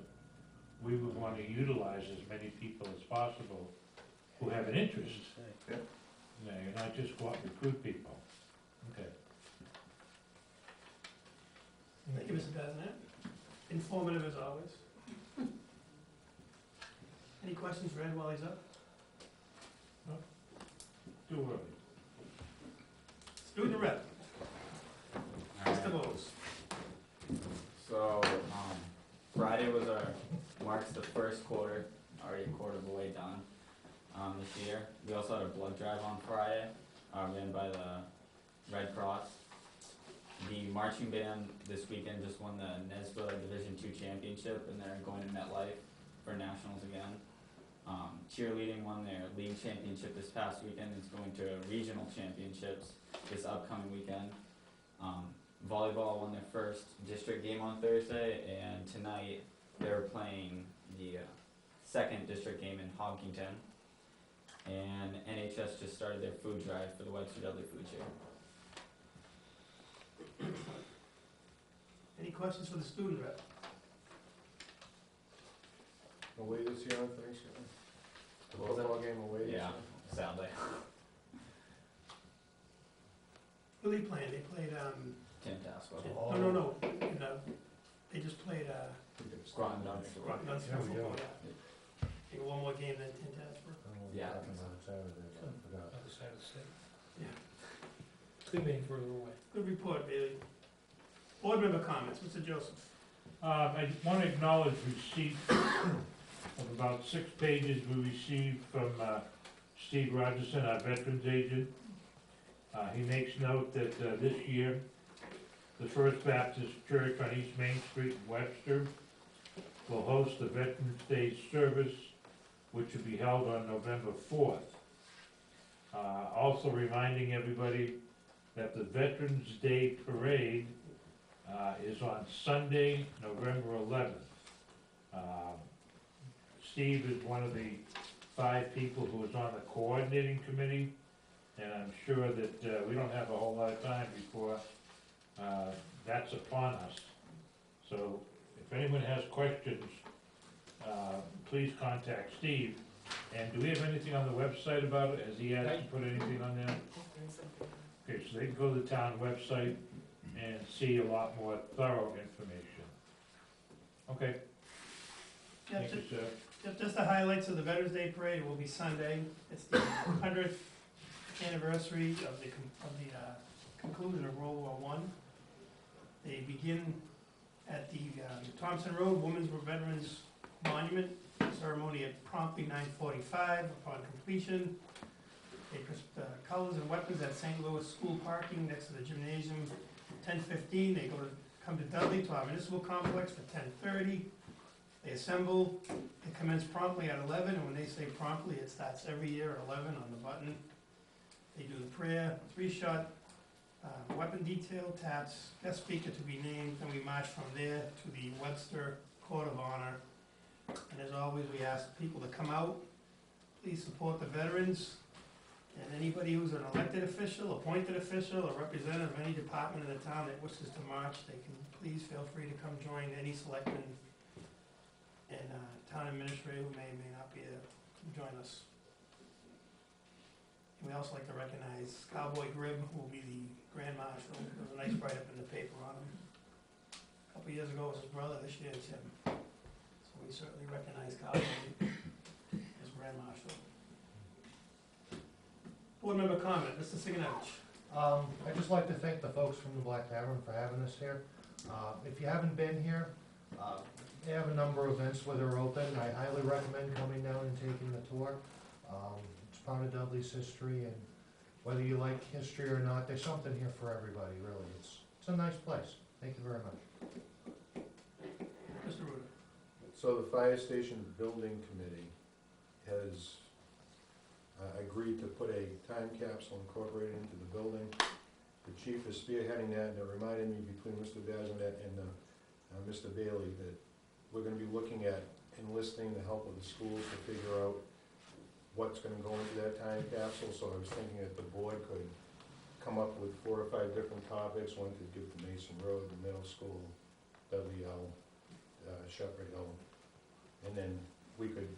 we would want to utilize as many people as possible who have an interest. Yeah. You know, you're not just go out and recruit people. Okay. Thank you, Mr. Bazinet. Informative as always. Any questions for Ed while he's up? Too early. Student rep. Mr. Bowles. So, Friday marks the first quarter, already a quarter of the way done, this year. We also had a blood drive on Friday, ran by the Red Cross. The marching band this weekend just won the NESBA Division II championship, and they're going to MetLife for nationals again. Cheerleading won their league championship this past weekend. It's going to regional championships this upcoming weekend. Volleyball won their first district game on Thursday, and tonight they're playing the second district game in Hopkinton. And NHS just started their food drive for the Webster Dudley Food Share. Any questions for the student rep? Away this year on Thanksgiving? The football game away this year? Yeah, sadly. Who they playing? They played, Tim Tasco. no, and, they just played, Groton Nuns. Nuns There we go. football, yeah. They got one more game than Tintasburg. Yeah. Other side of the state. Yeah. Could be further away. Good report, Bailey. Board member comments, Mr. Joseph. I want to acknowledge receipt of about 6 pages we received from Steve Rogerson, our veterans agent. He makes note that this year, the First Baptist Church on East Main Street in Webster will host the Veterans Day service, which will be held on November 4th. Also reminding everybody that the Veterans Day Parade is on Sunday, November 11th. Steve is one of the 5 people who is on the coordinating committee, and I'm sure that we don't have a whole lot of time before that's upon us. So if anyone has questions, please contact Steve. And do we have anything on the website about it? Has he asked to put anything on there? Okay, so they can go to the town website and see a lot more thorough information. Okay. Yeah, Thank you, sir. just the highlights of the Veterans Day Parade will be Sunday. It's the 100th anniversary of the conclusion of World War I. They begin at the Thompson Road Women's Veterans Monument. Ceremony at promptly 9:45. Upon completion, they crisp the colors and weapons at St. Louis School parking next to the gymnasium. 10:15, they come to Dudley to our municipal complex for 10:30. They assemble. They commence promptly at 11, and when they say promptly, it starts every year at 11 on the button. They do the prayer, 3-shot weapon detail, taps, guest speaker to be named, and we march from there to the Webster Court of Honor. And as always, we ask people to come out, please support the veterans, and anybody who's an elected official, appointed official, or representative of any department in the town that wishes to march, they can please feel free to come join any selectman and town administrator who may or may not be there to join us. And we also like to recognize Cowboy Grib, who will be the Grand Marshal. There was a nice write-up in the paper on him. A couple years ago, it was his brother, this year it's him. We certainly recognize Cowboy as Grand Marshal. Board member comment, Mr. Siganovich. I'd just like to thank the folks from the Black Tavern for having us here. If you haven't been here, they have a number of events where they're open. I highly recommend coming down and taking the tour. It's part of Dudley's history, and whether you like history or not, there's something here for everybody, really. It's a nice place. Thank you very much. Mr. Ruda. So the fire station building committee has agreed to put a time capsule incorporated into the building. The chief is spearheading that, and it reminded me between Mr. Bazinet and Mr. Bailey that we're gonna be looking at enlisting the help of the schools to figure out what's gonna go into that time capsule. So I was thinking that the board could come up with 4 or 5 different topics. One could give to Mason Road, the middle school, WL, Shepherd Hill. And then we could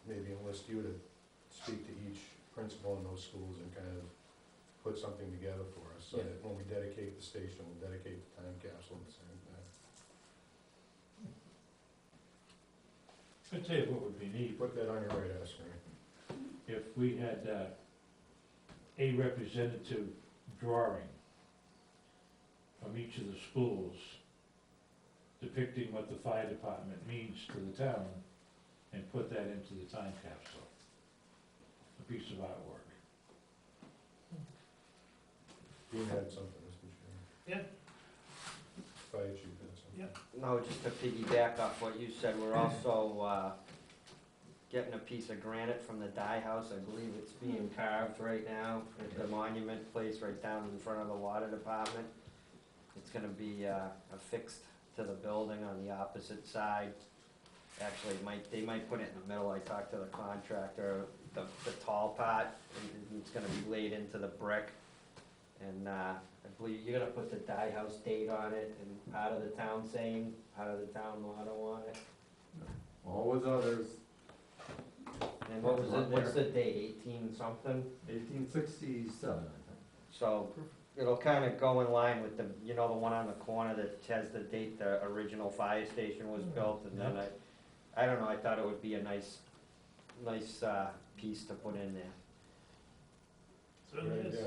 maybe enlist you to speak to each principal in those schools and kind of put something together for us, so that when we dedicate the station, we'll dedicate the time capsule at the same time. I'd tell you what would be neat, Put that on your radar screen. if we had a representative drawing from each of the schools depicting what the fire department means to the town, and put that into the time capsule. A piece of artwork. Dean had something, Mr. Chairman. Yeah. Fire chief had something. Yep. No, just to piggyback off what you said, we're also getting a piece of granite from the dye house. I believe it's being carved right now at the monument place right down in front of the water department. It's gonna be affixed to the building on the opposite side. Actually, they might put it in the middle. I talked to the contractor, the tall part, and it's gonna be laid into the brick. And I believe you're gonna put the dye house date on it and part of the town saying, part of the town motto on it. Always others. And what was it, what's the date, 18 something? 1867, I think. So it'll kind of go in line with the, you know, the one on the corner that has the date the original fire station was built, and then I don't know, I thought it would be a nice piece to put in there. Certainly is.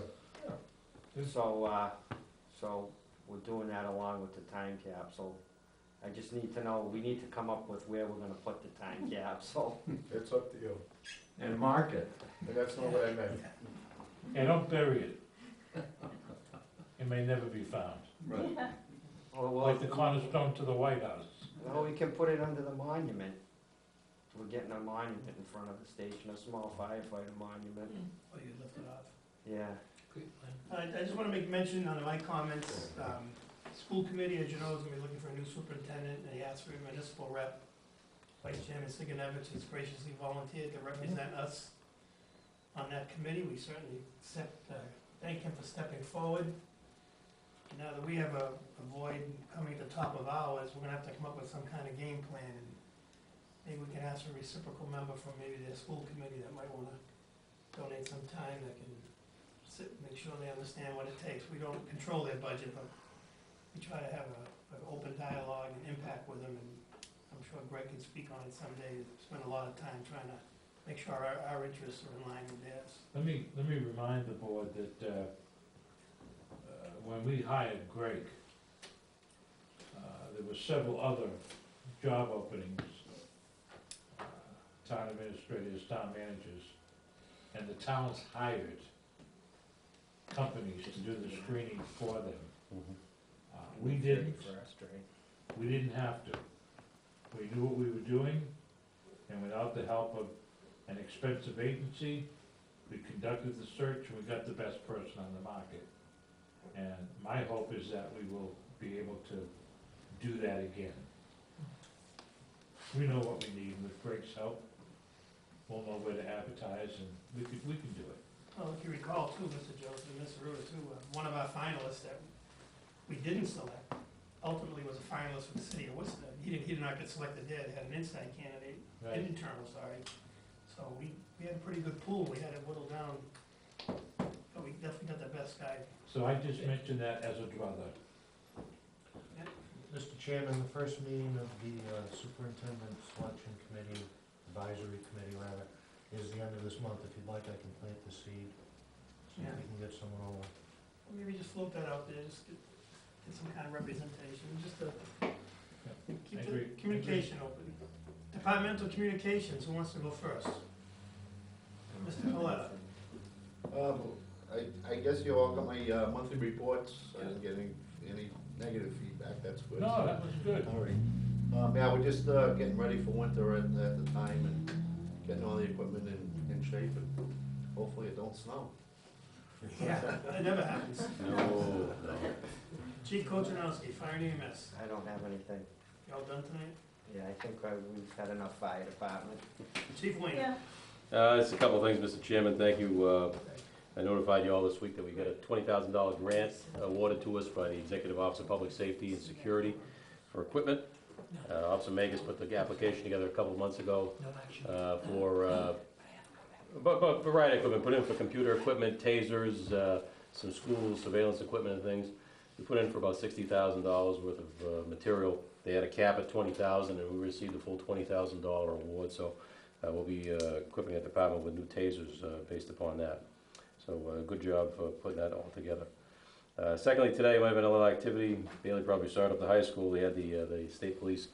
Yeah. So we're doing that along with the time capsule. I just need to know, we need to come up with where we're gonna put the time cap, so. It's up to you. And mark it. And that's not what I meant. And don't bury it. It may never be found, Right. like the cornerstone to the White House. Well, we can put it under the monument. We're getting a monument in front of the station, a small firefighter monument. Oh, you lift it off. Yeah. I just wanna make mention on my comments, school committee, as you know, is gonna be looking for a new superintendent, and they asked for a municipal rep. Vice Chairman Siganovich has graciously volunteered to represent us on that committee. We certainly thank him for stepping forward. Now that we have a void coming at the top of ours, we're gonna have to come up with some kind of game plan, and maybe we can ask for a reciprocal member from maybe their school committee that might wanna donate some time that can sit, make sure they understand what it takes. We don't control their budget, but we try to have an open dialogue and impact with them, and I'm sure Greg can speak on it someday. Spend a lot of time trying to make sure our interests are in line with theirs. Let me remind the board that, when we hired Greg, there were several other job openings, town administrators, town managers, and the towns hired companies to do the screening for them. We didn't have to. We knew what we were doing, and without the help of an expensive agency, we conducted the search, and we got the best person on the market. And my hope is that we will be able to do that again. We know what we need, with Greg's help, we'll know where to advertise, and we can do it. Well, if you recall too, Mr. Joseph and Mr. Ruda too, one of our finalists that we didn't select ultimately was a finalist for the city of Worcester. He did not get selected there. They had an inside candidate, an internal, sorry. So we had a pretty good pool. We had it whittled down, but we definitely got the best guy. So I just mentioned that as a brother. Mr. Chairman, the first meeting of the Superintendent Selection Committee, Advisory Committee rather, is the end of this month. If you'd like, I can plant the seed, so Yeah. we can get someone over. Or maybe just float that out there, just get some kind of representation, just to keep I the agree. communication open. Departmental communications, who wants to go first? Mr. Coletta. I guess you all got my monthly reports. I didn't get any negative feedback, that's good. No, that was good. All right. Yeah, we're just getting ready for winter at the time and getting all the equipment in shape, and hopefully it don't snow. Yeah, that never happens. No. Chief Kochanowski, Fire and EMS. I don't have anything. Y'all done tonight? Yeah, I think we've had enough fire department. Chief Wayne? Just a couple of things, Mr. Chairman, thank you. I notified you all this week that we got a $20,000 grant awarded to us by the Executive Office of Public Safety and Security for equipment. Officer Magus put the application together a couple of months ago for a variety of equipment, put in for computer equipment, tasers, some school surveillance equipment and things. We put in for about $60,000 worth of material. They had a cap at $20,000, and we received a full $20,000 award, so we'll be equipping the department with new tasers based upon that. So good job for putting that all together. Secondly, today might have been a little activity. Bailey probably started up the high school. They had the state police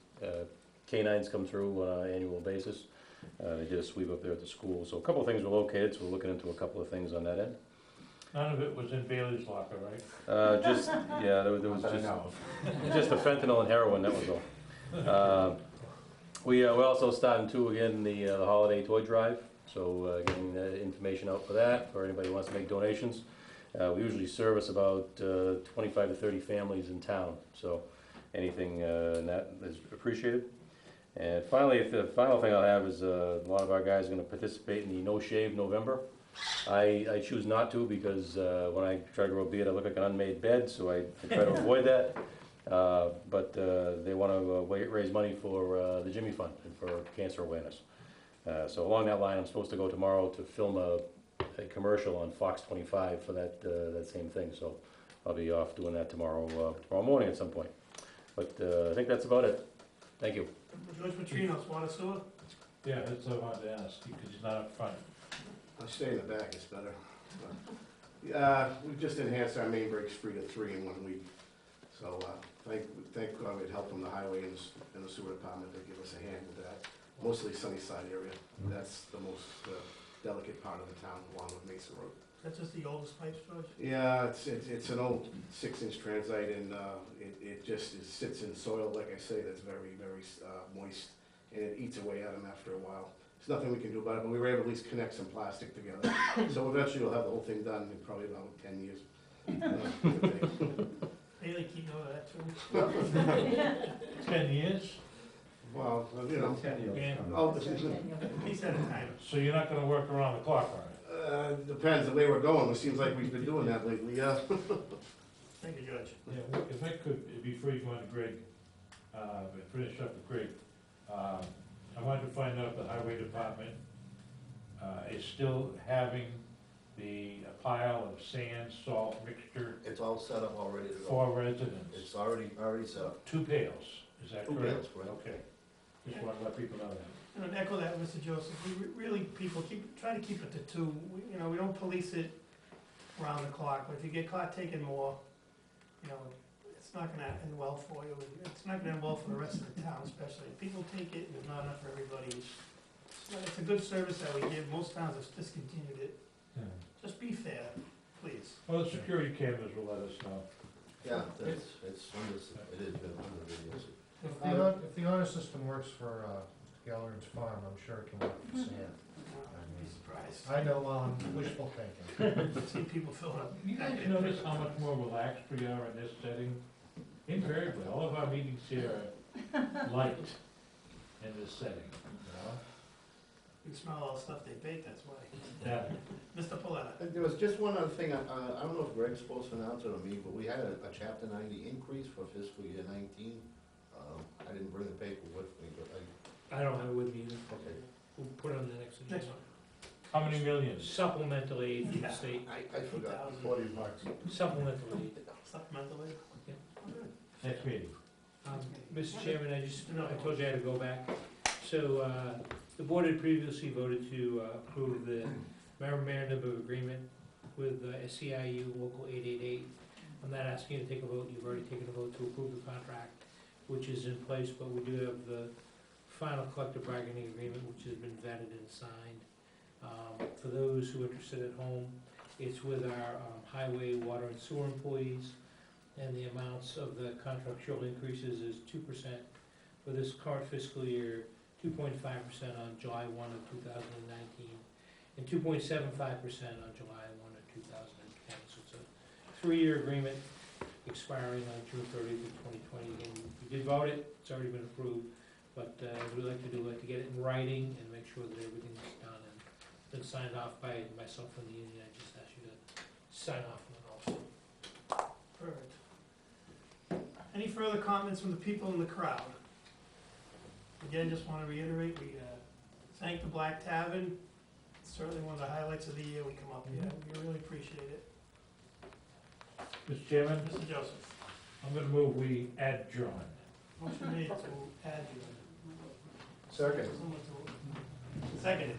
canines come through on an annual basis. They did a sweep up there at the school. So a couple of things were located, so we're looking into a couple of things on that end. None of it was in Bailey's locker, right? Yeah, there was just the fentanyl and heroin, that was all. We're also starting to again the holiday toy drive, so getting information out for that, for anybody who wants to make donations. We usually service about 25 to 30 families in town, so anything that is appreciated. And finally, the final thing I'll have is a lot of our guys are going to participate in the No Shave November. I choose not to because when I try to grow a beard, I look like an unmade bed, so I try to avoid that. But they want to raise money for the Jimmy Fund and for cancer awareness. So along that line, I'm supposed to go tomorrow to film a commercial on Fox 25 for that same thing. So I'll be off doing that tomorrow morning at some point. But I think that's about it. Thank you. George Petrino's water sewer? Yeah, that's what I wanted to ask, because he's not up front. I'll stay in the back, it's better. We've just enhanced our main breaks 3 to 3 in 1 week. So thank God we'd helped from the highway and the sewer department to give us a hand with that. Mostly Sunnyside area, that's the most delicate part of the town, along with Mason Road. That's just the oldest pipes, George? Yeah, it's an old 6-inch transite, and it sits in soil, like I say, that's very, very moist, and it eats away at them after a while. There's nothing we can do about it, but we were able to at least connect some plastic together. So eventually we'll have the whole thing done in probably about 10 years. Haley, keep note of that too. 10 years? Well, you know. 10 years. Yeah. Oh, Piece at a time. So you're not gonna work around the clock on it? depends the way we're going. It seems like we've been doing that lately, yeah. Thank you, George. Yeah, if I could, before you go on to Greg, finish up with Greg, I wanted to find out if the highway department is still having the pile of sand, salt mixture It's all set up already to go. for residents. It's already set up. 2 pails, is that 2 correct? pails, correct. Okay, just want to let people know that. And to echo that, Mr. Joseph, really, people try to keep it to 2. We don't police it around the clock, but if you get caught taking more, it's not gonna end well for you. It's not gonna end well for the rest of the town, especially. If people take it and there's not enough for everybody, it's a good service that we give. Most towns have discontinued it. Yeah. Just be fair, please. Well, the security cameras will let us know. Yeah, it is been under videos. If the honor system works for Mr. Gallagher's farm, I'm sure it can work for Sam. I'd be surprised. I know, I'm wishful thinking. See people filling up. You guys notice how much more relaxed we are in this setting? Invariably, all of our meetings here are light in this setting, You smell all the stuff they bake, that's why. Yeah. Mr. Paletta. There was just one other thing, I don't know if Greg's supposed to announce it or me, but we had a chapter 90 increase for fiscal year 19. I didn't bring the paper with me, but I don't have it with me either. okay. We'll put it on the next agenda. Next one. How many millions? Supplemental aid from the Yeah. state, I forgot. 40 bucks. supplemental aid. Supplementally? Next meeting. Mr. Chairman, I told you I had to go back. So, the board had previously voted to approve the memorandum of agreement with SEIU Local 888. I'm not asking you to take a vote, you've already taken a vote to approve the contract, which is in place, but we do have the final collective bargaining agreement, which has been vetted and signed. For those who are interested at home, it's with our highway, water, and sewer employees, and the amounts of the contractual increases is 2% for this current fiscal year, 2.5% on July 1 of 2019, and 2.75% on July 1 of 2010. So it's a 3-year agreement expiring on June 30th of 2020. Again, we did vote it, it's already been approved, but we'd like to get it in writing and make sure that everything's done and been signed off by myself and the union. I just asked you to sign off on it also. Perfect. Any further comments from the people in the crowd? Again, just want to reiterate, we thank the Black Tavern. It's certainly one of the highlights of the year we come up here. We really appreciate it. Mr. Chairman, Mr. Joseph, I'm gonna move we adjourn. motion made to add you. Second. Seconded.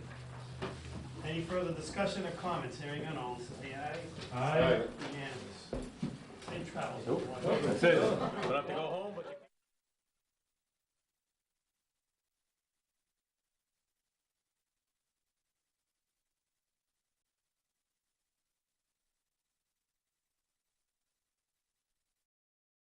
Any further discussion or comments? Hearing none, all say aye. Aye. Unanimous. Safe travels. That's it. Don't have to go home, but you